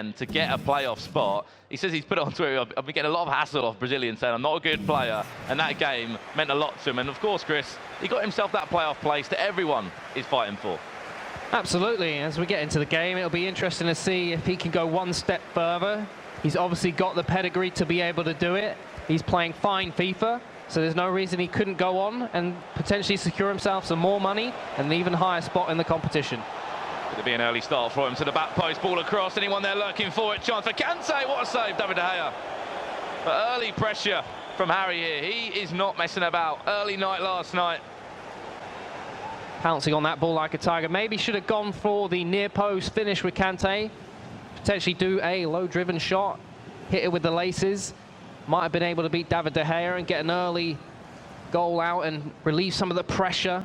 and to get a playoff spot. He says he's put it on Twitter. I've been getting a lot of hassle off Brazilians saying I'm not a good player, and that game meant a lot to him. And of course, Chris, he got himself that playoff place that everyone is fighting for. Absolutely. As we get into the game, it'll be interesting to see if he can go one step further. He's obviously got the pedigree to be able to do it. He's playing fine FIFA, so there's no reason he couldn't go on and potentially secure himself some more money and an even higher spot in the competition. It'll be an early start for him to the back post, ball across. Anyone there lurking for it? Chance for Kante. What a save, David De Gea. But early pressure from Harry here. He is not messing about. Early night last night. Pouncing on that ball like a tiger. Maybe should have gone for the near post finish with Kante. Potentially do a low-driven shot. Hit it with the laces. Might have been able to beat David De Gea and get an early goal out and relieve some of the pressure.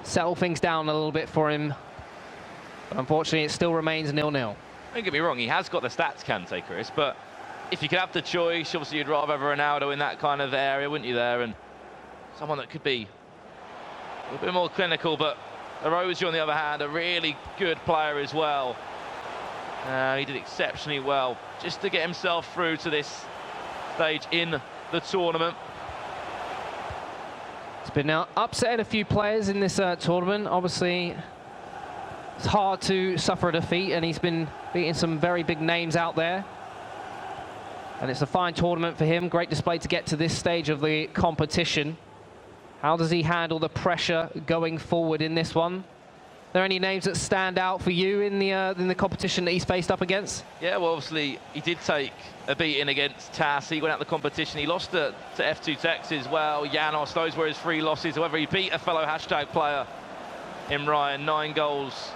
Settle things down a little bit for him. But unfortunately, it still remains 0-0. Don't get me wrong, he has got the stats, Kante, Chris, but if you could have the choice, obviously you'd rather have Ronaldo in that kind of area, wouldn't you, there? And someone that could be a little bit more clinical, but Herozia, on the other hand, a really good player as well. He did exceptionally well just to get himself through to this stage in the tournament. It's been upsetting a few players in this tournament. Obviously, it's hard to suffer a defeat, and he's been beating some very big names out there. And it's a fine tournament for him. Great display to get to this stage of the competition. How does he handle the pressure going forward in this one? Are there any names that stand out for you in the competition that he's faced up against? Yeah, well, obviously, he did take a beating against TAS. He went out the competition. He lost to FUT as well. Janos, those were his 3 losses. However, he beat a fellow hashtag player in Ryan, 9 goals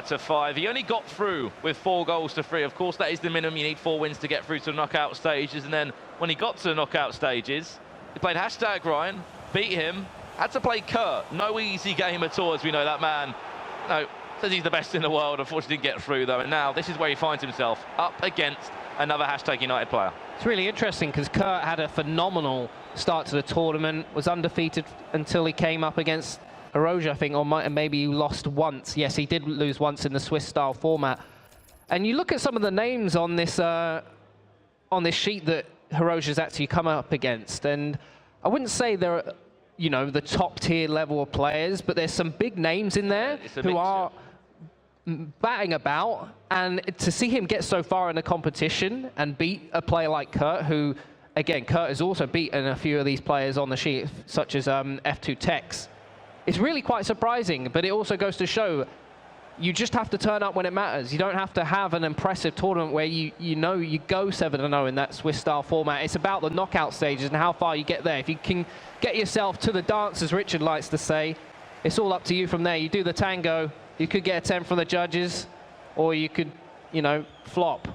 to 5. He only got through with 4 goals to 3. Of course, that is the minimum. You need 4 wins to get through to the knockout stages. And then when he got to the knockout stages, he played hashtag Ryan, beat him, had to play Kurt. No easy game at all, as we know. That man, no, says he's the best in the world. Unfortunately, didn't get through, though. And now this is where he finds himself, up against another hashtag United player. It's really interesting because Kurt had a phenomenal start to the tournament, was undefeated until he came up against Herozia, I think, or maybe he lost once. Yes, he did lose once in the Swiss-style format. And you look at some of the names on this sheet that Herozia's actually come up against, and I wouldn't say they're, you know, the top-tier level of players, but there's some big names in there who are batting about. And to see him get so far in the competition and beat a player like Kurt, who, again, Kurt has also beaten a few of these players on the sheet, such as FUT. It's really quite surprising, but it also goes to show you just have to turn up when it matters. You don't have to have an impressive tournament where you go 7-0 in that Swiss-style format. It's about the knockout stages and how far you get there. If you can get yourself to the dance, as Richard likes to say, it's all up to you from there. You do the tango, you could get a 10 from the judges, or you could, you know, flop.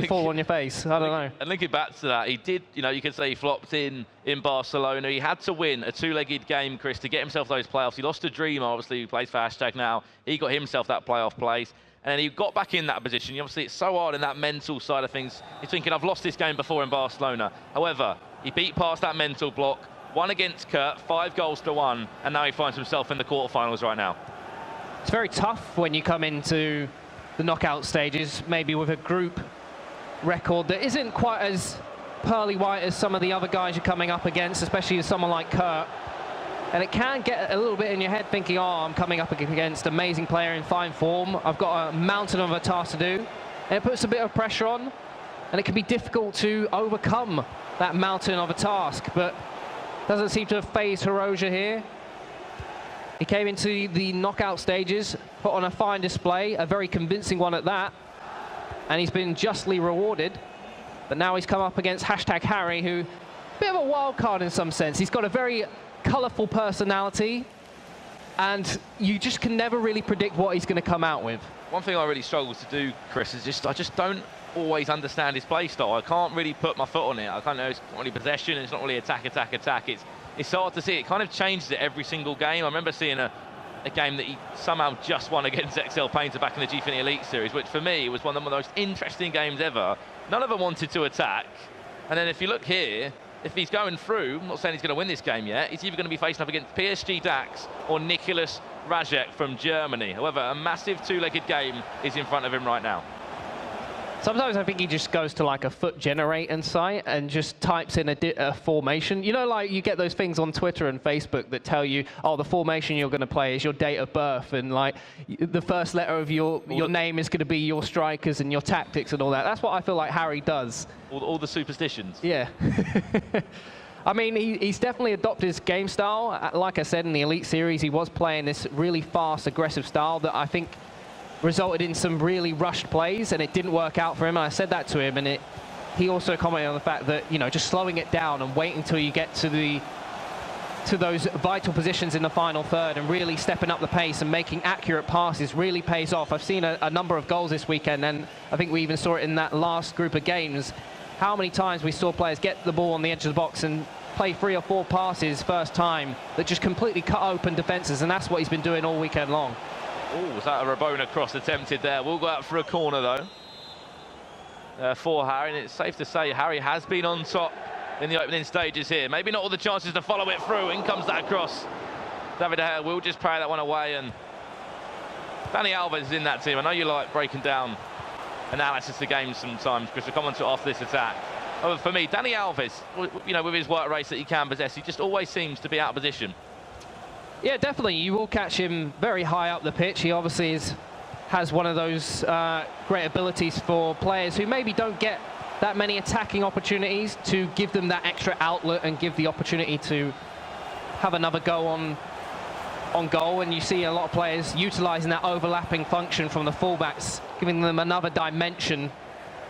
Fall on your face. I don't know. And linking back to that, he did, you know, you could say he flopped in Barcelona. He had to win a 2-legged game, Chris, to get himself those playoffs. He lost to Dreamer, obviously, who plays for hashtag now. He got himself that playoff place. And then he got back in that position. Obviously, it's so hard in that mental side of things. He's thinking, I've lost this game before in Barcelona. However, he beat past that mental block, won against Kurt, 5 goals to 1, and now he finds himself in the quarterfinals right now. It's very tough when you come into the knockout stages, maybe with a group record that isn't quite as pearly white as some of the other guys you're coming up against, especially with someone like Kurt. And it can get a little bit in your head thinking, oh, I'm coming up against an amazing player in fine form. I've got a mountain of a task to do. And it puts a bit of pressure on, and it can be difficult to overcome that mountain of a task. But doesn't seem to have phased Herozia here. He came into the knockout stages, put on a fine display, a very convincing one at that. And he's been justly rewarded. But now he's come up against hashtag Harry, who, a bit of a wild card in some sense. He's got a very colourful personality, and you just can never really predict what he's going to come out with. One thing I really struggle to do, Chris, is I just don't always understand his play style. I can't really put my foot on it. I can't know, it's not really possession, it's not really attack. It's hard to see. It kind of changes it every single game. I remember seeing a game that he somehow just won against XL Painter back in the Gfinity Elite Series, which for me was one of the most interesting games ever. None of them wanted to attack. And then if you look here, if he's going through, I'm not saying he's going to win this game yet, he's either going to be facing up against PSG Dax or Nicholas Rajek from Germany. However, a massive 2-legged game is in front of him right now. Sometimes I think he just goes to like a FUT generating site and just types in a formation. You know, like you get those things on Twitter and Facebook that tell you, oh, the formation you're going to play is your date of birth, and like the first letter of your name is going to be your strikers and your tactics and all that. That's what I feel like Harry does. All the superstitions. Yeah. I mean, he's definitely adopted his game style. Like I said, in the Elite Series, he was playing this really fast, aggressive style that I think resulted in some really rushed plays, and it didn't work out for him. And I said that to him, and he also commented on the fact that, you know, just slowing it down and waiting until you get to those vital positions in the final third and really stepping up the pace and making accurate passes really pays off. I've seen a number of goals this weekend, and I think we even saw it in that last group of games. How many times we saw players get the ball on the edge of the box and play 3 or 4 passes first time that just completely cut open defenses, and that's what he's been doing all weekend long. Oh, was that a Rabona cross attempted there? We'll go out for a corner, though, for Harry. And it's safe to say Harry has been on top in the opening stages here. Maybe not all the chances to follow it through. In comes that cross. David De Gea will just parry that one away. And Dani Alves is in that team. I know you like breaking down analysis of the game sometimes, Chris. We'll come on to after this attack. But for me, Dani Alves, you know, with his work race that he can possess, he just always seems to be out of position. Yeah, definitely. You will catch him very high up the pitch. He obviously has one of those great abilities for players who maybe don't get that many attacking opportunities to give them that extra outlet and give the opportunity to have another go on goal. And you see a lot of players utilising that overlapping function from the fullbacks, giving them another dimension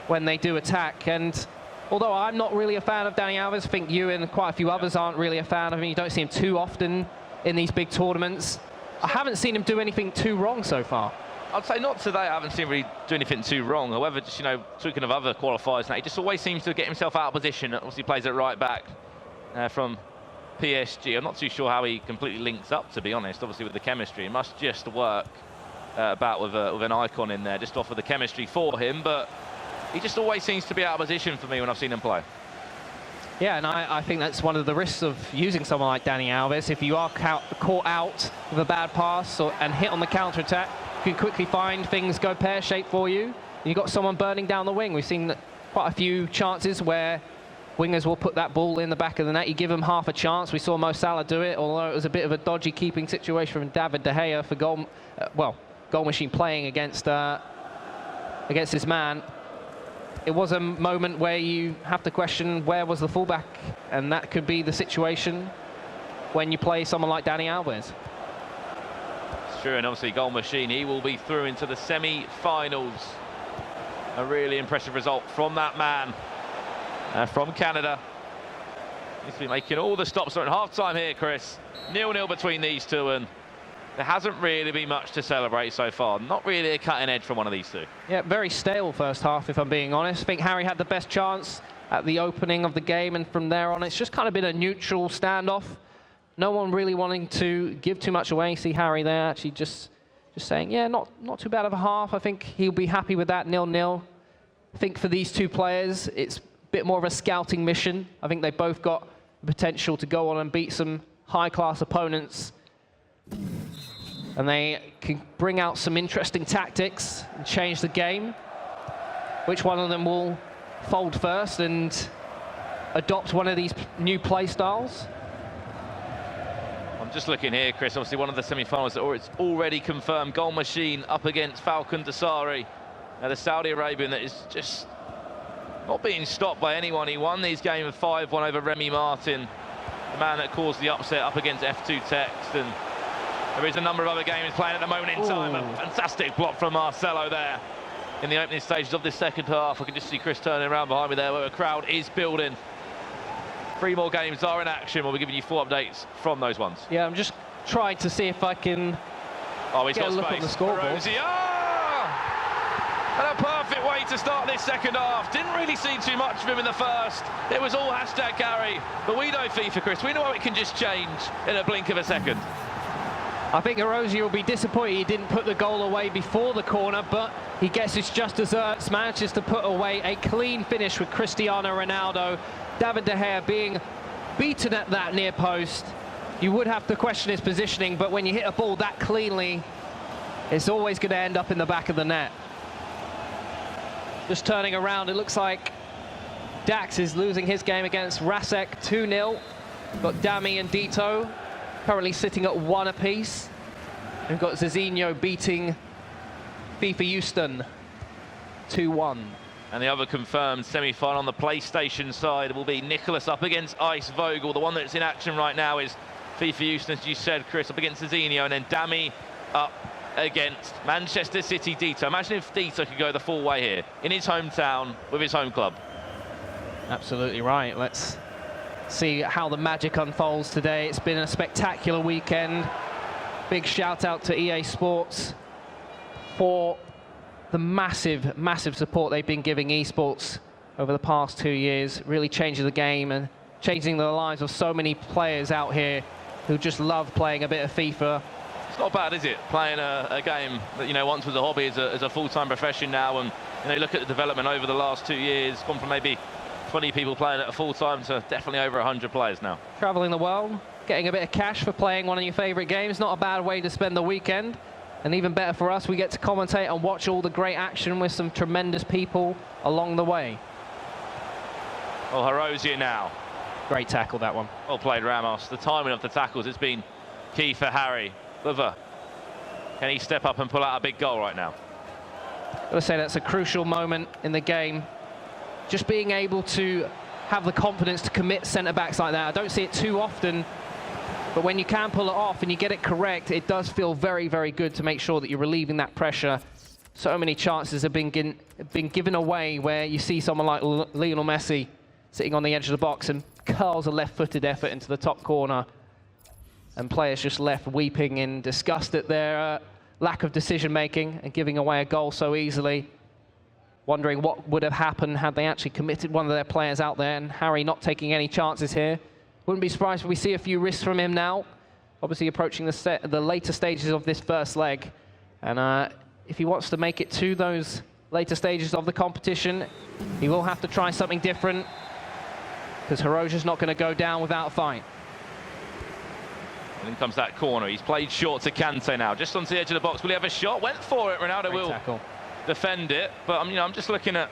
when they do attack. And although I'm not really a fan of Dani Alves, I think you and quite a few others aren't really a fan of him. You don't see him too often in these big tournaments. I haven't seen him do anything too wrong so far. I'd say not today. I haven't seen him really do anything too wrong. However, just, you know, talking of other qualifiers now, he just always seems to get himself out of position. Obviously plays at right back from PSG. I'm not too sure how he completely links up, to be honest. Obviously with the chemistry, it must just work about with an icon in there, just off of the chemistry for him. But he just always seems to be out of position for me when I've seen him play. Yeah, and I think that's one of the risks of using someone like Dani Alves. If you are caught out with a bad pass and hit on the counter-attack, you can quickly find things go pear-shaped for you. You've got someone burning down the wing. We've seen quite a few chances where wingers will put that ball in the back of the net. You give them half a chance. We saw Mo Salah do it, although it was a bit of a dodgy keeping situation from David De Gea for goal machine playing against his man. It was a moment where you have to question where was the fullback, and that could be the situation when you play someone like Dani Alves. It's true, and obviously goal machine, he will be through into the semi-finals. A really impressive result from that man from Canada. He's been making all the stops. We're at half-time here, Chris. 0-0 between these two, and there hasn't really been much to celebrate so far. Not really a cutting edge from one of these two. Yeah, very stale first half, if I'm being honest. I think Harry had the best chance at the opening of the game, and from there on, it's just kind of been a neutral standoff. No one really wanting to give too much away. See Harry there actually just saying, yeah, not too bad of a half. I think he'll be happy with that 0-0. I think for these two players, it's a bit more of a scouting mission. I think they both got the potential to go on and beat some high-class opponents. And they can bring out some interesting tactics and change the game. Which one of them will fold first and adopt one of these new play styles? I'm just looking here, Chris. Obviously, one of the semi-finals that it's already confirmed. Goal machine up against Falcon Dessari, the Saudi Arabian that is just not being stopped by anyone. He won these games of 5-1 over Remy Martin, the man that caused the upset up against F2 Text. And there is a number of other games playing at the moment in time. A fantastic block from Marcelo there in the opening stages of this second half. I can just see Chris turning around behind me there where a crowd is building. 3 more games are in action. We'll be giving you full updates from those ones. Yeah, I'm just trying to see if I can get a look on the scoreboard. Herozia! And a perfect way to start this second half. Didn't really see too much of him in the first. It was all hashtag carry. But we know FIFA, Chris. We know how it can just change in a blink of a second. I think Herozia will be disappointed he didn't put the goal away before the corner, but he gets his just desserts, manages to put away a clean finish with Cristiano Ronaldo. David De Gea being beaten at that near post. You would have to question his positioning, but when you hit a ball that cleanly, it's always going to end up in the back of the net. Just turning around, it looks like Dax is losing his game against Rasek 2-0. Got Dami and Dito currently sitting at 1 apiece. We've got Zizinho beating FIFA Houston 2-1. And the other confirmed semi-final on the PlayStation side will be Nicholas up against Ice Vogel. The one that's in action right now is FIFA Houston, as you said, Chris, up against Zizinho, and then Dami up against Manchester City Dito. Imagine if Dito could go the full way here, in his hometown, with his home club. Absolutely right. Let's see how the magic unfolds today. It's been a spectacular weekend. Big shout out to EA Sports for the massive, massive support they've been giving esports over the past 2 years, really changing the game and changing the lives of so many players out here who just love playing a bit of FIFA. It's not bad, is it? Playing a game that, you know, once was a hobby as a full-time profession now, and, you know, look at the development over the last 2 years, gone from maybe 20 people playing at a full-time to definitely over 100 players now. Traveling the world, getting a bit of cash for playing one of your favorite games, not a bad way to spend the weekend. And even better for us, we get to commentate and watch all the great action with some tremendous people along the way. Well, Herozia now. Great tackle, that one. Well played, Ramos. The timing of the tackles has been key for Harry. Can he step up and pull out a big goal right now? Got to say, that's a crucial moment in the game. Just being able to have the confidence to commit centre-backs like that. I don't see it too often, but when you can pull it off and you get it correct, it does feel very, very good to make sure that you're relieving that pressure. So many chances have been given away where you see someone like Lionel Messi sitting on the edge of the box and curls a left-footed effort into the top corner, and players just left weeping in disgust at their lack of decision-making and giving away a goal so easily, wondering what would have happened had they actually committed one of their players out there. And Harry not taking any chances here. Wouldn't be surprised if we see a few risks from him now, obviously approaching the later stages of this first leg. And if he wants to make it to those later stages of the competition, he will have to try something different, because Herozia's not going to go down without a fight. And in comes that corner. He's played short to Kante now, just onto the edge of the box. Will he have a shot? Went for it. Ronaldo will tackle. Defend it, but I'm just looking at...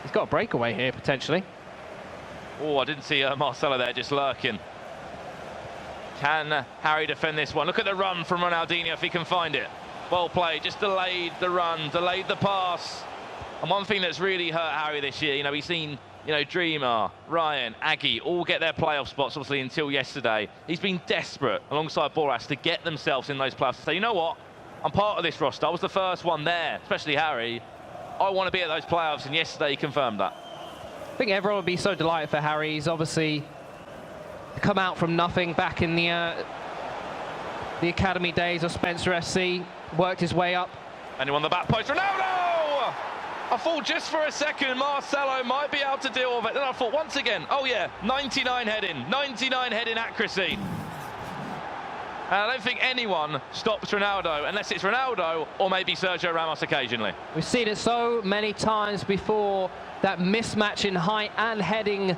He's got a breakaway here, potentially. Oh, I didn't see Marcelo there, just lurking. Can Harry defend this one? Look at the run from Ronaldinho, if he can find it. Well played, just delayed the run, delayed the pass. And one thing that's really hurt Harry this year, you know, we've seen, you know, Dreamer, Ryan, Aggie, all get their playoff spots, obviously, until yesterday. He's been desperate, alongside Boras, to get themselves in those playoffs, to say, you know what, I'm part of this roster. I was the first one there, especially Harry. I want to be at those playoffs, and yesterday he confirmed that. I think everyone would be so delighted for Harry. He's obviously come out from nothing back in the academy days of Spencer FC, worked his way up. And he won the back post. Ronaldo! I thought just for a second Marcelo might be able to deal with it. Then I thought once again, oh yeah, 99 heading accuracy. And I don't think anyone stops Ronaldo, unless it's Ronaldo or maybe Sergio Ramos occasionally. We've seen it so many times before, that mismatch in height and heading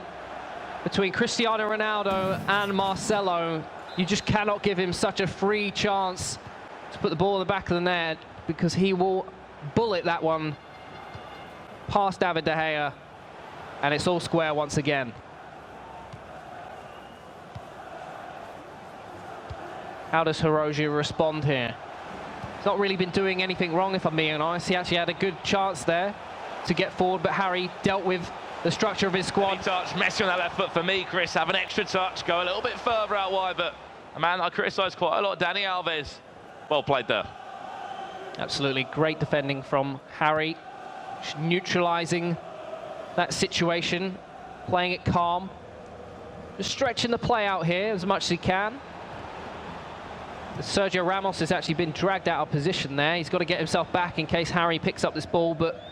between Cristiano Ronaldo and Marcelo. You just cannot give him such a free chance to put the ball in the back of the net, because he will bullet that one past David De Gea, and it's all square once again. How does Herozia respond here? He's not really been doing anything wrong, if I'm being honest. He actually had a good chance there to get forward, but Harry dealt with the structure of his squad. Touch, Messi on that left foot for me, Chris. Have an extra touch, go a little bit further out wide, but a man I criticise quite a lot, Dani Alves. Well played there. Absolutely great defending from Harry, neutralising that situation, playing it calm, just stretching the play out here as much as he can. Sergio Ramos has actually been dragged out of position there. He's got to get himself back in case Harry picks up this ball, but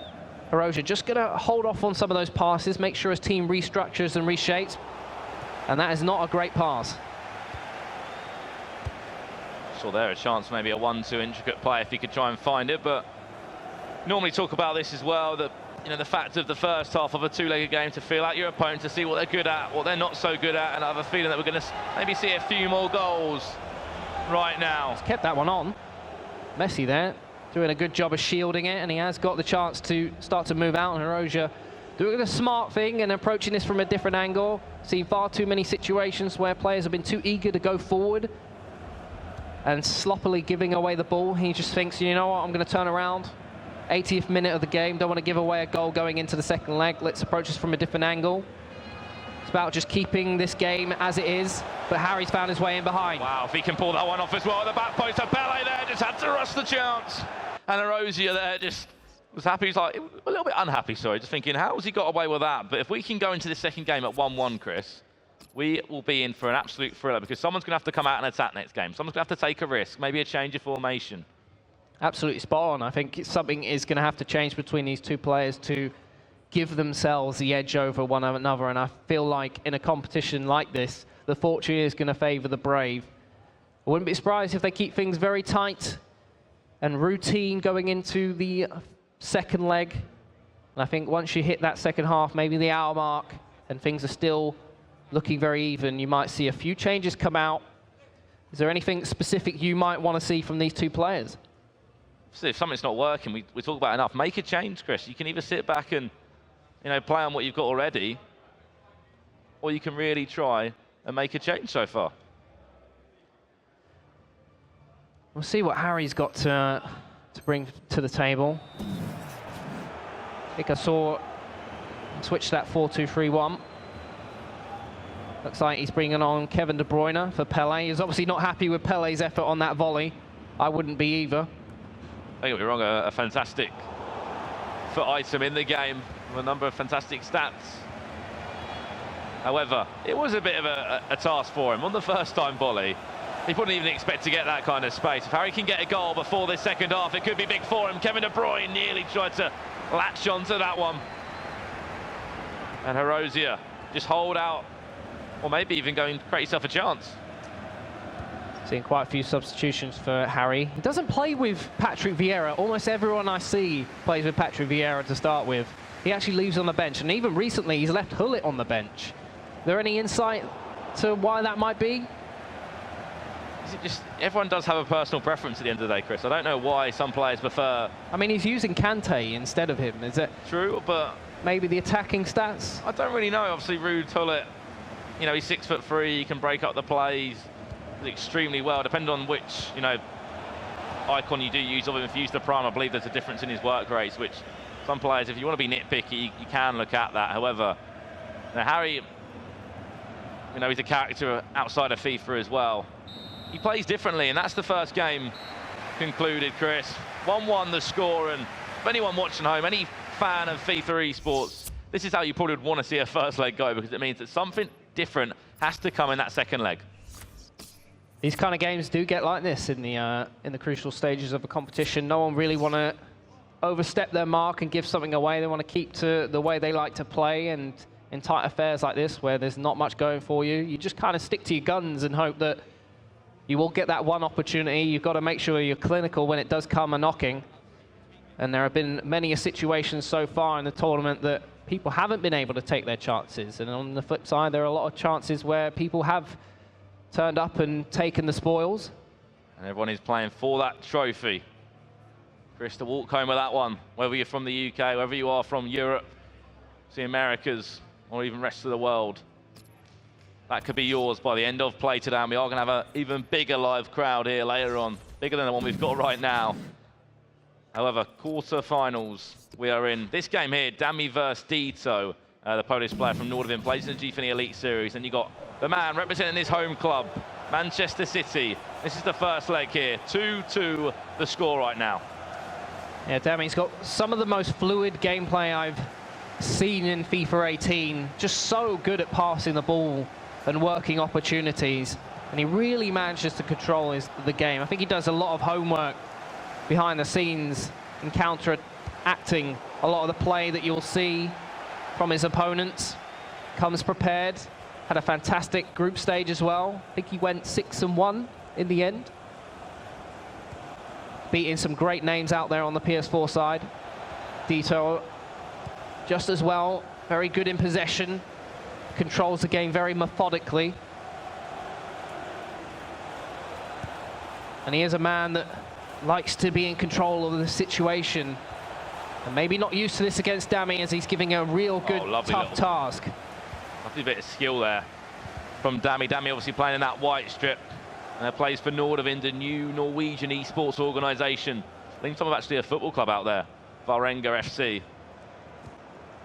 Herozia just going to hold off on some of those passes, make sure his team restructures and reshapes, and that is not a great pass. Saw there a chance, maybe a 1-2 intricate play if he could try and find it, but normally talk about this as well, that, you know, the fact of the first half of a two-legged game, to feel out your opponent, to see what they're good at, what they're not so good at, and I have a feeling that we're going to maybe see a few more goals right now. He's kept that one on. Messi there, doing a good job of shielding it, and he has got the chance to start to move out. And Herozia doing a smart thing and approaching this from a different angle. Seen far too many situations where players have been too eager to go forward and sloppily giving away the ball. He just thinks, you know what, I'm going to turn around. 80th minute of the game, don't want to give away a goal going into the second leg. Let's approach this from a different angle. It's about just keeping this game as it is, but Harry's found his way in behind. Wow, if he can pull that one off as well, the back post of Pele there, just had to rush the chance. And Herozia there just was happy, he's like, a little bit unhappy, sorry, just thinking, how has he got away with that? But if we can go into the second game at 1-1, Chris, we will be in for an absolute thriller, because someone's going to have to come out and attack next game. Someone's going to have to take a risk, maybe a change of formation. Absolutely spot on. I think something is going to have to change between these two players to give themselves the edge over one another. And I feel like in a competition like this, the fortune is going to favour the brave. I wouldn't be surprised if they keep things very tight and routine going into the second leg. And I think once you hit that second half, maybe the hour mark, and things are still looking very even, you might see a few changes come out. Is there anything specific you might want to see from these two players? So if something's not working, we talk about enough. Make a change, Chris. You can either sit back and, you know, play on what you've got already, or you can really try and make a change so far. We'll see what Harry's got to bring to the table. I think I saw him switch to that 4-2-3-1. Looks like he's bringing on Kevin De Bruyne for Pele. He's obviously not happy with Pele's effort on that volley. I wouldn't be either. Don't get me wrong, a fantastic foot item in the game, with a number of fantastic stats. However, it was a bit of a task for him. On the first time volley, he wouldn't even expect to get that kind of space. If Harry can get a goal before this second half, it could be big for him. Kevin De Bruyne nearly tried to latch onto that one. And Herozia, just hold out, or maybe even go and create yourself a chance. Seeing quite a few substitutions for Harry. He doesn't play with Patrick Vieira. Almost everyone I see plays with Patrick Vieira to start with. He actually leaves on the bench, and even recently he's left Hullet on the bench. Is there any insight to why that might be? Is it just, everyone does have a personal preference at the end of the day, Chris. I don't know why some players prefer... I mean, he's using Kante instead of him. Is it true, but... maybe the attacking stats? I don't really know. Obviously, Ruud Hullet, you know, he's 6'3", he can break up the plays extremely well, depending on which, you know, icon you do use of him. If you use the prime, I believe there's a difference in his work rates, which some players, if you want to be nitpicky, you can look at that. However, now Harry, you know, he's a character outside of FIFA as well. He plays differently, and that's the first game concluded, Chris. 1-1 the score, and if anyone watching home, any fan of FIFA eSports, this is how you probably would want to see a first leg go, because it means that something different has to come in that second leg. These kind of games do get like this in the crucial stages of a competition. No one really want to overstep their mark and give something away. They want to keep to the way they like to play, and in tight affairs like this, where there's not much going for you, you just kind of stick to your guns and hope that you will get that one opportunity. You've got to make sure you're clinical when it does come a knocking. And there have been many situations so far in the tournament that people haven't been able to take their chances. And on the flip side, there are a lot of chances where people have turned up and taken the spoils. And everyone is playing for that trophy. Chris, to walk home with that one, whether you're from the UK, whether you are from Europe, the Americas, or even rest of the world, that could be yours by the end of play today. And we are going to have an even bigger live crowd here later on, bigger than the one we've got right now. However, quarter-finals we are in. This game here, Dami versus Dito, the Polish player from Nordvin, plays in the G20 Elite Series. And you got the man representing his home club, Manchester City. This is the first leg here. 2-2 the score right now. Yeah, Dami's got some of the most fluid gameplay I've seen in FIFA 18. Just so good at passing the ball and working opportunities. And he really manages to control the game. I think he does a lot of homework behind the scenes and counter-acting a lot of the play that you'll see from his opponents. Comes prepared. Had a fantastic group stage as well. I think he went 6-1 in the end. Beating some great names out there on the PS4 side. Dito just as well. Very good in possession. Controls the game very methodically. And he is a man that likes to be in control of the situation. And maybe not used to this against Dami, as he's giving a real good, tough task. Lovely bit of skill there from Dami. Dami obviously playing in that white strip. Plays for Nordavind, a new Norwegian esports organisation. I think some of actually a football club out there, Varenga FC.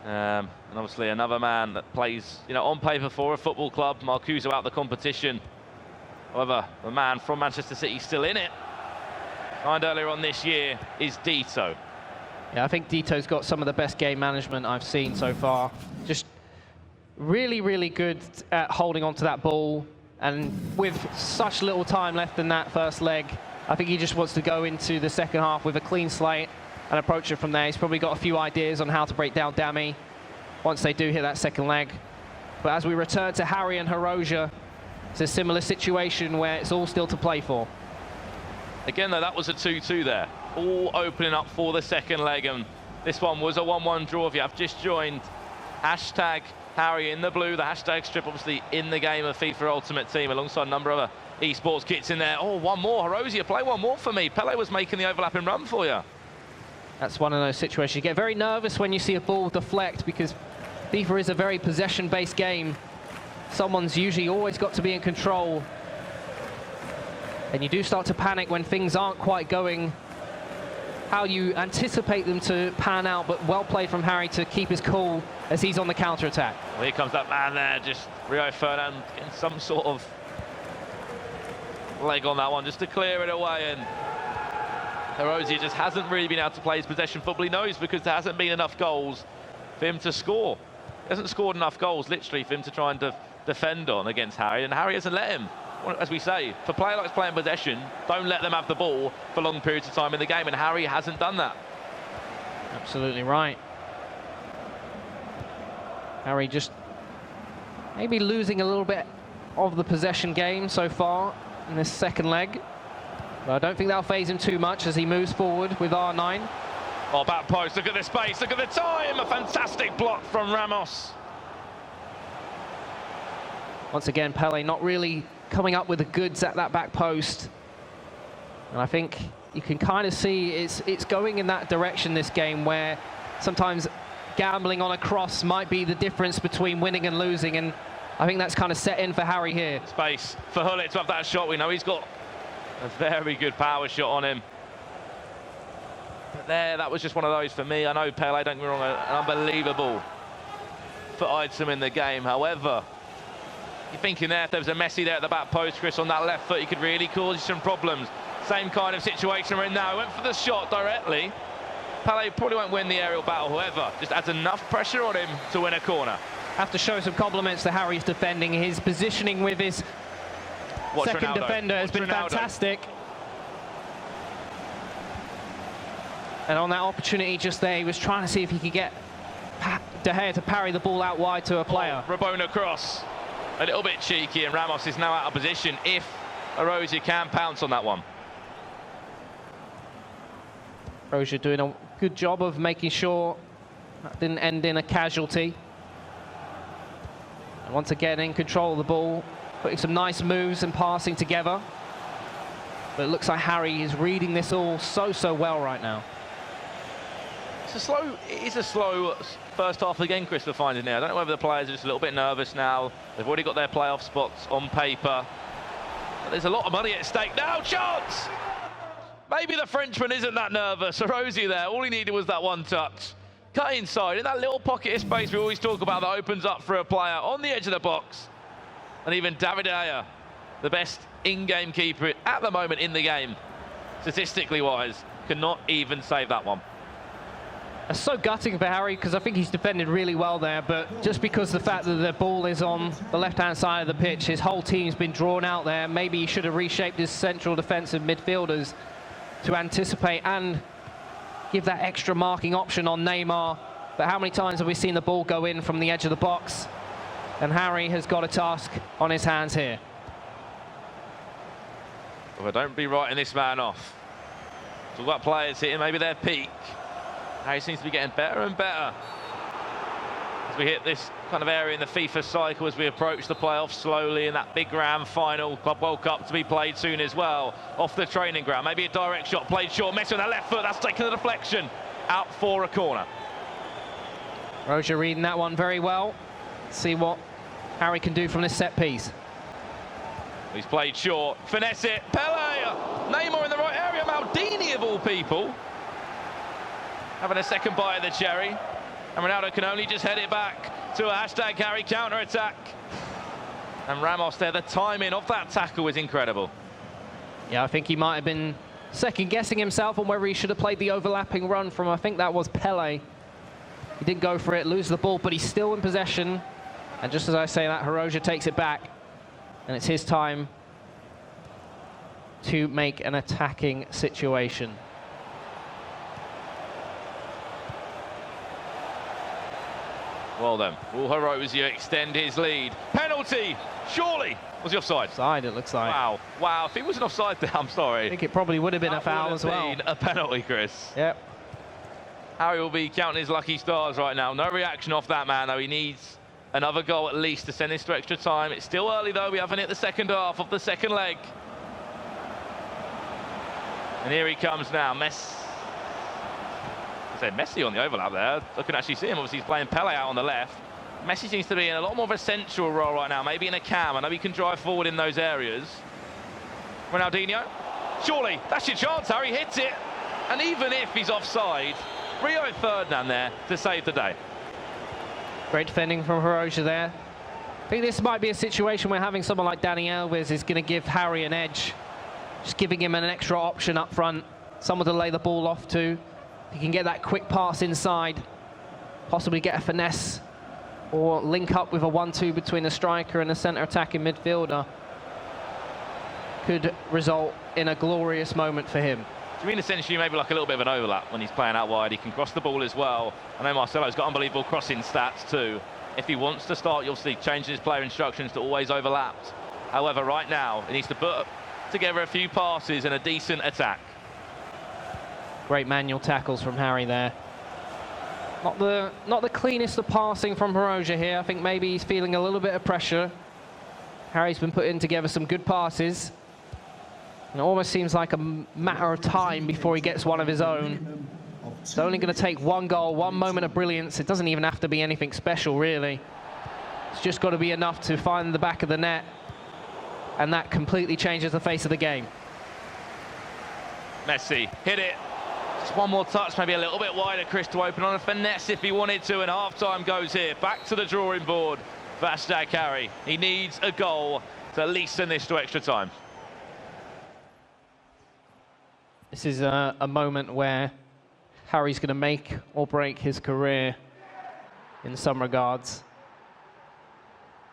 And obviously another man that plays, you know, on paper for a football club. Marcuso out the competition. However, the man from Manchester City still in it. Signed earlier on this year is Dito. Yeah, I think Dito's got some of the best game management I've seen so far. Just really, really good at holding on to that ball. And with such little time left in that first leg, I think he just wants to go into the second half with a clean slate and approach it from there. He's probably got a few ideas on how to break down Dami once they do hit that second leg. But as we return to Harry and Herozia, it's a similar situation where it's all still to play for. Again, though, that was a 2-2 there. All opening up for the second leg, and this one was a 1-1 draw. If you have just joined, hashtag Harry in the blue, the hashtag strip obviously in the game of FIFA Ultimate Team, alongside a number of other esports kits in there. Oh, one more, Herozia, play one more for me. Pele was making the overlapping run for you. That's one of those situations. You get very nervous when you see a ball deflect, because FIFA is a very possession-based game. Someone's usually always got to be in control. And you do start to panic when things aren't quite going how you anticipate them to pan out, but well played from Harry to keep his cool as he's on the counter-attack. Well, here comes that man there, just Rio Ferdinand getting some sort of leg on that one just to clear it away, and Herozia just hasn't really been able to play his possession football. He knows, because there hasn't been enough goals for him to score. He hasn't scored enough goals, literally, for him to try and defend on against Harry, and Harry hasn't let him. As we say, for player likes playing possession, don't let them have the ball for long periods of time in the game, and Harry hasn't done that. Absolutely right. Harry just maybe losing a little bit of the possession game so far in this second leg. But I don't think that'll faze him too much as he moves forward with R9. Oh, back post, look at the space, look at the time! A fantastic block from Ramos. Once again, Pele not really coming up with the goods at that back post. And I think you can kind of see it's going in that direction, this game, where sometimes gambling on a cross might be the difference between winning and losing, and I think that's kind of set in for Harry here. Space for Hullet to have that shot. We know he's got a very good power shot on him. But there, that was just one of those for me. I know Pele, don't get me wrong, an unbelievable foot item in the game. However, you're thinking there, if there was a Messi there at the back post, Chris, on that left foot, he could really cause you some problems. Same kind of situation we're in now. He went for the shot directly. Pele probably won't win the aerial battle, however, just adds enough pressure on him to win a corner. Have to show some compliments to Harry's defending. His positioning with his second defender has been fantastic. And on that opportunity just there, he was trying to see if he could get De Gea to parry the ball out wide to a player. Rabona cross. A little bit cheeky, and Ramos is now out of position if Herozia can pounce on that one. Herozia doing a good job of making sure that didn't end in a casualty. And once again in control of the ball, putting some nice moves and passing together. But it looks like Harry is reading this all so well right now. It is a slow first half again, Chris, we're finding now. I don't know whether the players are just a little bit nervous now. They've already got their playoff spots on paper. But there's a lot of money at stake now. Chance! Maybe the Frenchman isn't that nervous. Herozia there, all he needed was that one touch. Cut inside, in that little pocket of space we always talk about that opens up for a player on the edge of the box. And even David De Gea, the best in-game keeper at the moment in the game, statistically wise, cannot even save that one. It's so gutting for Harry, because I think he's defended really well there, but just because the fact that the ball is on the left-hand side of the pitch, his whole team's been drawn out there. Maybe he should have reshaped his central defensive midfielders to anticipate and give that extra marking option on Neymar. But how many times have we seen the ball go in from the edge of the box? And Harry has got a task on his hands here. Well, don't be writing this man off. Talk about players hitting maybe their peak. Harry seems to be getting better and better As we hit this kind of area in the FIFA cycle as we approach the playoffs slowly, and that big grand final, Club World Cup to be played soon as well, off the training ground. Maybe a direct shot played short, Messi on the left foot, that's taken the deflection out for a corner. Herozia reading that one very well. See what Harry can do from this set piece. He's played short, finesse it, Pele, Neymar in the right area, Maldini of all people. Having a second bite of the cherry, and Ronaldo can only just head it back to a #Harry counter-attack. And Ramos there, the timing of that tackle was incredible. Yeah, I think he might have been second-guessing himself on whether he should have played the overlapping run from, I think that was Pele. He did go for it, lose the ball, but he's still in possession. And just as I say that, Herozia takes it back. And it's his time to make an attacking situation. Well then, will Herozia extend his lead? Penalty, surely. Was he offside? Offside, it looks like. Wow, wow, if he wasn't offside there, I'm sorry. I think it probably would have been a foul as well. Been a penalty, Chris. Yep. Harry will be counting his lucky stars right now. No reaction off that man, though. He needs another goal at least to send this to extra time. It's still early, though. We haven't hit the second half of the second leg. And here he comes now. Messi on the overlap there. I can actually see him. Obviously, he's playing Pele out on the left. Messi seems to be in a lot more of a central role right now, maybe in a cam. I know he can drive forward in those areas. Ronaldinho. Surely, that's your chance, Harry. Hits it. And even if he's offside, Rio Ferdinand there to save the day. Great defending from Herozia there. I think this might be a situation where having someone like Dani Alves is going to give Harry an edge. Just giving him an extra option up front. Someone to lay the ball off to. He can get that quick pass inside. Possibly get a finesse. Or link up with a 1-2 between a striker and a centre attacking midfielder. Could result in a glorious moment for him. Do you mean essentially maybe like a little bit of an overlap when he's playing out wide? He can cross the ball as well. I know Marcelo's got unbelievable crossing stats too. If he wants to start, you'll see changing his player instructions to always overlapped. However, right now, he needs to put together a few passes and a decent attack. Great manual tackles from Harry there. Not the cleanest of passing from Herozia here. I think maybe he's feeling a little bit of pressure. Harry's been putting together some good passes. And it almost seems like a matter of time before he gets one of his own. It's only going to take one goal, one moment of brilliance. It doesn't even have to be anything special, really. It's just got to be enough to find the back of the net. And that completely changes the face of the game. Messi, hit it. Just one more touch, maybe a little bit wider, Chris, to open on a finesse if he wanted to, and half-time goes here. Back to the drawing board for #Harry. He needs a goal to at least send this to extra time. This is a moment where Harry's going to make or break his career in some regards.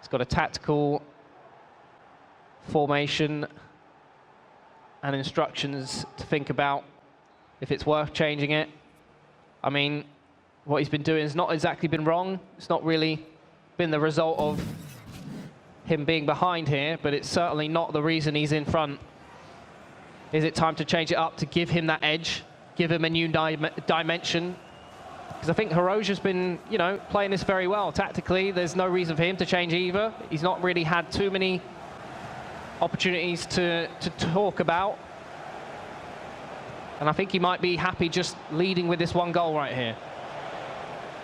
He's got a tactical formation and instructions to think about if it's worth changing it. I mean, what he's been doing has not exactly been wrong. It's not really been the result of him being behind here, but it's certainly not the reason he's in front. Is it time to change it up to give him that edge, give him a new dimension? Because I think Herozia's been, you know, playing this very well. Tactically, there's no reason for him to change either. He's not really had too many opportunities to talk about. And I think he might be happy just leading with this one goal right here.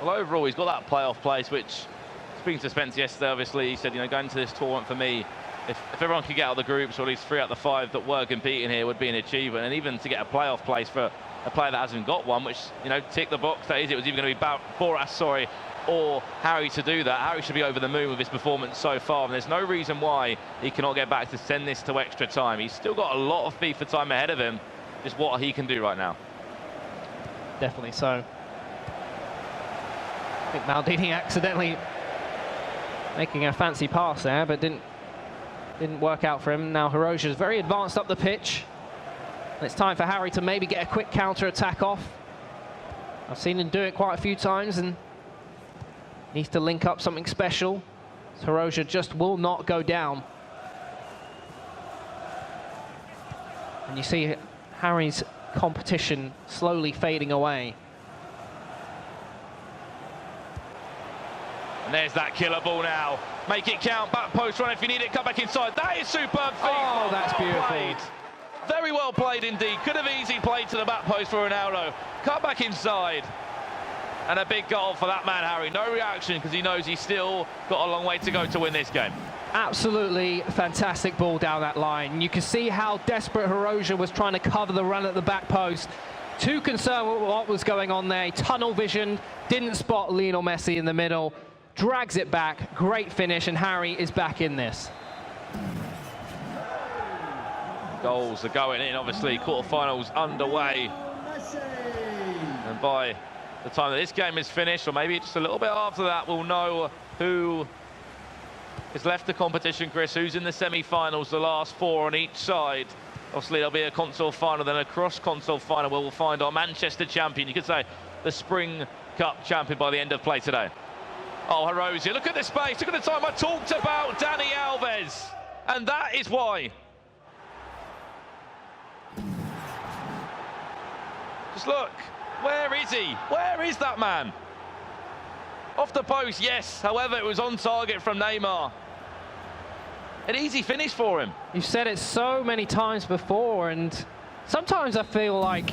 Well, overall, he's got that playoff place, which, speaking to Spence yesterday, obviously, he said, you know, going to this tournament for me, if everyone could get out of the groups, or at least 3 out of the 5 that were competing here, would be an achievement. And even to get a playoff place for a player that hasn't got one, which, you know, tick the box, that is, it was either going to be Boras, or Harry to do that. Harry should be over the moon with his performance so far, and there's no reason why he cannot get back to send this to extra time. He's still got a lot of FIFA time ahead of him, just what he can do right now. Definitely so. I think Maldini accidentally making a fancy pass there, but didn't work out for him. Now Herozia is very advanced up the pitch. And it's time for Harry to maybe get a quick counter-attack off. I've seen him do it quite a few times, and needs to link up something special. Herozia just will not go down. And you see Harry's competition slowly fading away. And there's that killer ball now. Make it count, back post run if you need it, come back inside. That is superb feet. Oh, that's beautiful. Played. Very well played indeed. Could have easily played to the back post for Ronaldo. Cut back inside. And a big goal for that man, Harry. No reaction because he knows he's still got a long way to go to win this game. Absolutely fantastic ball down that line. You can see how desperate Herozia was trying to cover the run at the back post. Too concerned with what was going on there. Tunnel vision, didn't spot Lionel Messi in the middle. Drags it back, great finish, and Harry is back in this. Goals are going in, obviously, quarterfinals underway. And by the time that this game is finished, or maybe just a little bit after that, we'll know who is left the competition, Chris, who's in the semi-finals, the last four on each side. Obviously, there'll be a console final, then a cross-console final where we'll find our Manchester champion, you could say the Spring Cup champion by the end of play today. Oh, Herozia, look at the space, look at the time. I talked about Dani Alves, and that is why. Just look, where is he? Where is that man? Off the post, yes, however, it was on target from Neymar. An easy finish for him. You've said it so many times before, and sometimes I feel like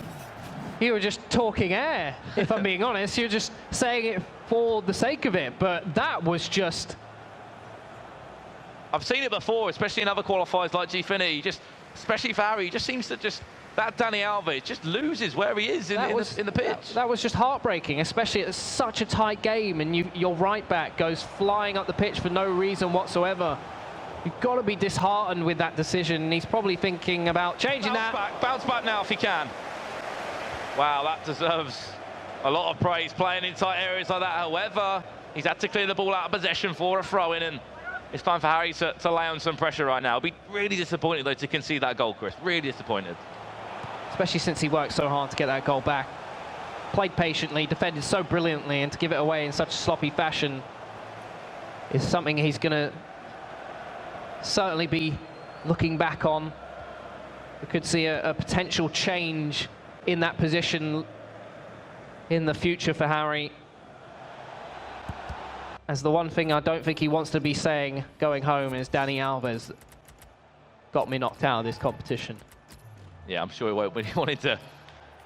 you were just talking air, if I'm being honest. You're just saying it for the sake of it, but that was just... I've seen it before, especially in other qualifiers like G-Fini, just especially for Harry, he just seems to just, that Dani Alves just loses where he is in the pitch. That was just heartbreaking, especially at such a tight game, and your right back goes flying up the pitch for no reason whatsoever. You've got to be disheartened with that decision, and he's probably thinking about changing Bounce back now if he can. Wow, that deserves a lot of praise, playing in tight areas like that. However, he's had to clear the ball out of possession for a throw-in, and it's time for Harry to lay on some pressure right now. I'll be really disappointed, though, to concede that goal, Chris. Really disappointed. Especially since he worked so hard to get that goal back. Played patiently, defended so brilliantly, and to give it away in such a sloppy fashion is something he's going to certainly be looking back on. We could see a potential change in that position in the future for Harry. As the one thing I don't think he wants to be saying going home is Dani Alves got me knocked out of this competition. Yeah, I'm sure he won't, but he wanted to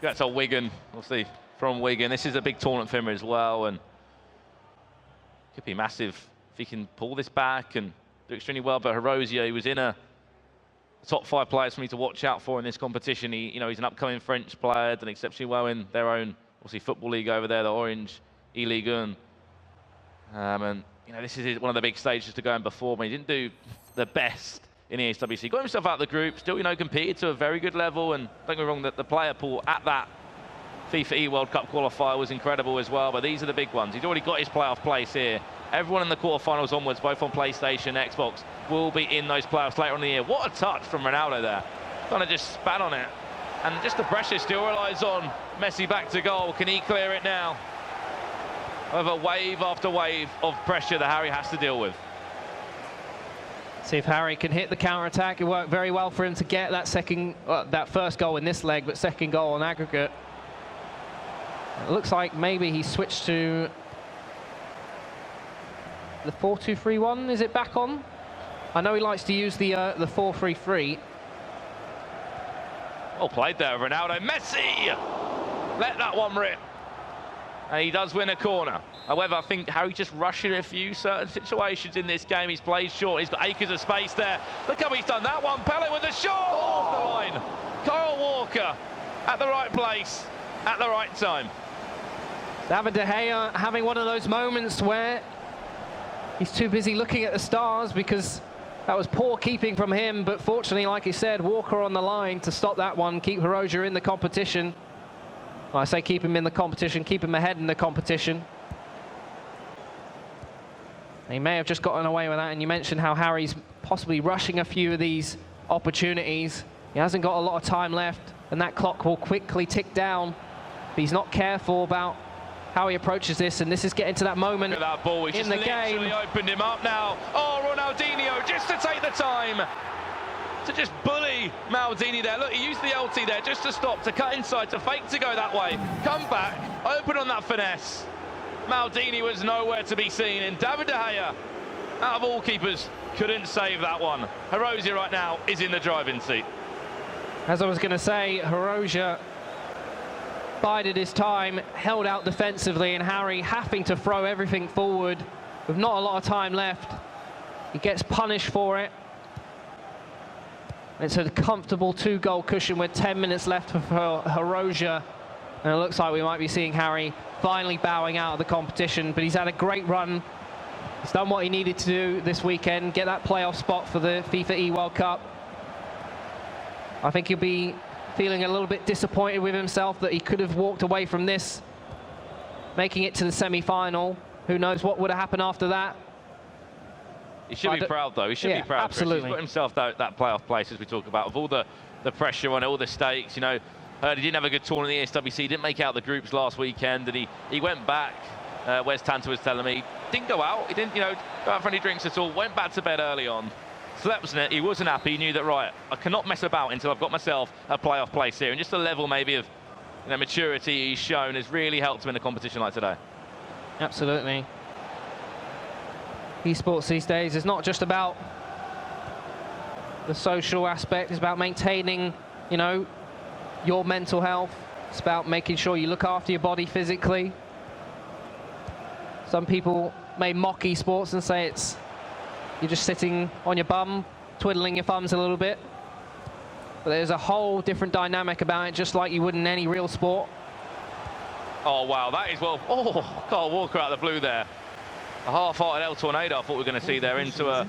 get to Wigan, obviously from Wigan. This is a big tournament for him as well, and could be massive if he can pull this back and do extremely well. But Herozia, he was in a top 5 players for me to watch out for in this competition. He's an upcoming French player, done exceptionally well in their own, obviously, football league over there, the Orange E-League. And this is one of the big stages to go in before, but he didn't do the best in the ESWC. Got himself out of the group, still, competed to a very good level. And don't get me wrong, that the player pool at that FIFA eWorld Cup qualifier was incredible as well. But these are the big ones. He's already got his playoff place here. Everyone in the quarterfinals onwards, both on PlayStation, Xbox, will be in those playoffs later on in the year. What a touch from Ronaldo there. Kind of just spat on it. And just the pressure still relies on Messi back to goal. Can he clear it now? Over wave after wave of pressure that Harry has to deal with. See if Harry can hit the counter-attack. It worked very well for him to get that first goal in this leg, but second goal on aggregate. It looks like maybe he switched to the 4-2-3-1. Is it back on? I know he likes to use the 4-3-3. Well played there, Ronaldo. Messi! Let that one rip. And he does win a corner. However, I think Harry just rushing a few certain situations in this game. He's played short. He's got acres of space there. Look how he's done that one. Pele with the shot off the line. Kyle Walker at the right place at the right time. David De Gea having one of those moments where he's too busy looking at the stars, because that was poor keeping from him. But fortunately, like he said, Walker on the line to stop that one, keep Herozia in the competition. Well, I say keep him in the competition, keep him ahead in the competition. He may have just gotten away with that, and you mentioned how Harry's possibly rushing a few of these opportunities. He hasn't got a lot of time left, and that clock will quickly tick down. But he's not careful about how he approaches this, and this is getting to that moment in that ball. in the game. He opened him up now. Oh, Ronaldinho just to take the time to just bully Maldini there. Look, he used the LT there just to stop, to cut inside, to fake to go that way. Come back, open on that finesse. Maldini was nowhere to be seen, and David De Gea, out of all keepers, couldn't save that one. Herozia right now is in the driving seat. As I was going to say, Herozia bided his time, held out defensively, and Harry having to throw everything forward with not a lot of time left. He gets punished for it. It's a comfortable 2-goal cushion with 10 minutes left for Herozia. And it looks like we might be seeing Harry finally bowing out of the competition, but he's had a great run. He's done what he needed to do this weekend, get that playoff spot for the FIFA eWorld Cup. I think he'll be feeling a little bit disappointed with himself that he could have walked away from this, making it to the semi-final. Who knows what would have happened after that. He should be proud, though. He should be proud. Absolutely. He's put himself that playoff place, as we talk about, with all the pressure on it, all the stakes. You know, he didn't have a good tournament in the ESWC. He didn't make out the groups last weekend, and he went back. Wes Tanta was telling me, didn't go out. He didn't, go out for any drinks at all. Went back to bed early on. Slept in it. He wasn't happy. He knew that, right, I cannot mess about until I've got myself a playoff place here. And just the level maybe of maturity he's shown has really helped him in a competition like today. Absolutely. Esports these days is not just about the social aspect. It's about maintaining, your mental health. It's about making sure you look after your body physically. Some people may mock esports and say you're just sitting on your bum, twiddling your thumbs a little bit. But there's a whole different dynamic about it, just like you would in any real sport. Oh, wow, that is well. Oh, Carl Walker out of the blue there. A half-hearted El Tornado I thought we were going to see there into a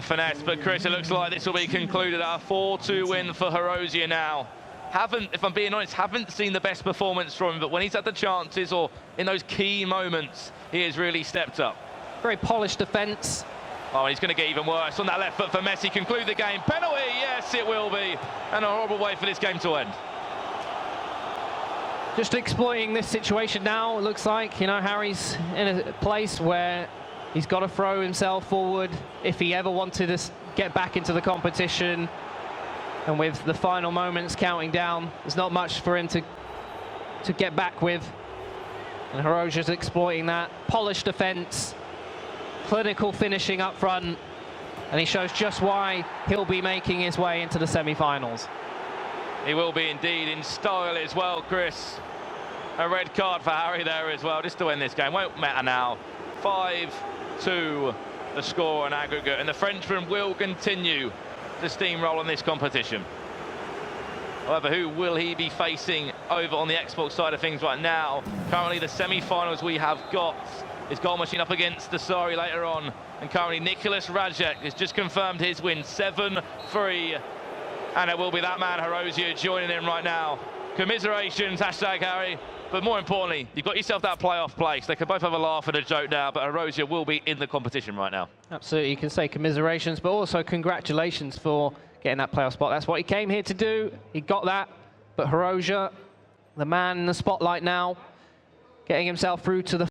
finesse. But, Chris, it looks like this will be concluded. A 4-2 win for Herozia now. If I'm being honest, haven't seen the best performance from him, but when he's had the chances or in those key moments, he has really stepped up. Very polished defence. Oh, he's going to get even worse on that left foot for Messi. Conclude the game. Penalty, yes, it will be. And a horrible way for this game to end. Just exploiting this situation now, it looks like. Harry's in a place where he's got to throw himself forward if he ever wanted to get back into the competition. And with the final moments counting down, there's not much for him to get back with. And Herozia's exploiting that. Polished defence, clinical finishing up front, and he shows just why he'll be making his way into the semi-finals. He will be indeed, in style as well, Chris. A red card for Harry there as well, just to win this game. Won't matter now. 5-2 the score on aggregate, and the Frenchman will continue to steamroll on this competition. However, who will he be facing over on the Xbox side of things right now? Currently, the semi-finals we have got is Goal Machine up against Dasari later on, and currently Nicholas Rajek has just confirmed his win, 7-3, and it will be that man Herozia joining him right now. Commiserations, #Harry. But more importantly, you've got yourself that playoff place. They can both have a laugh and a joke now, but Herozia will be in the competition right now. Absolutely, you can say commiserations, but also congratulations for getting that playoff spot. That's what he came here to do. He got that, but Herozia, the man in the spotlight now, getting himself through to the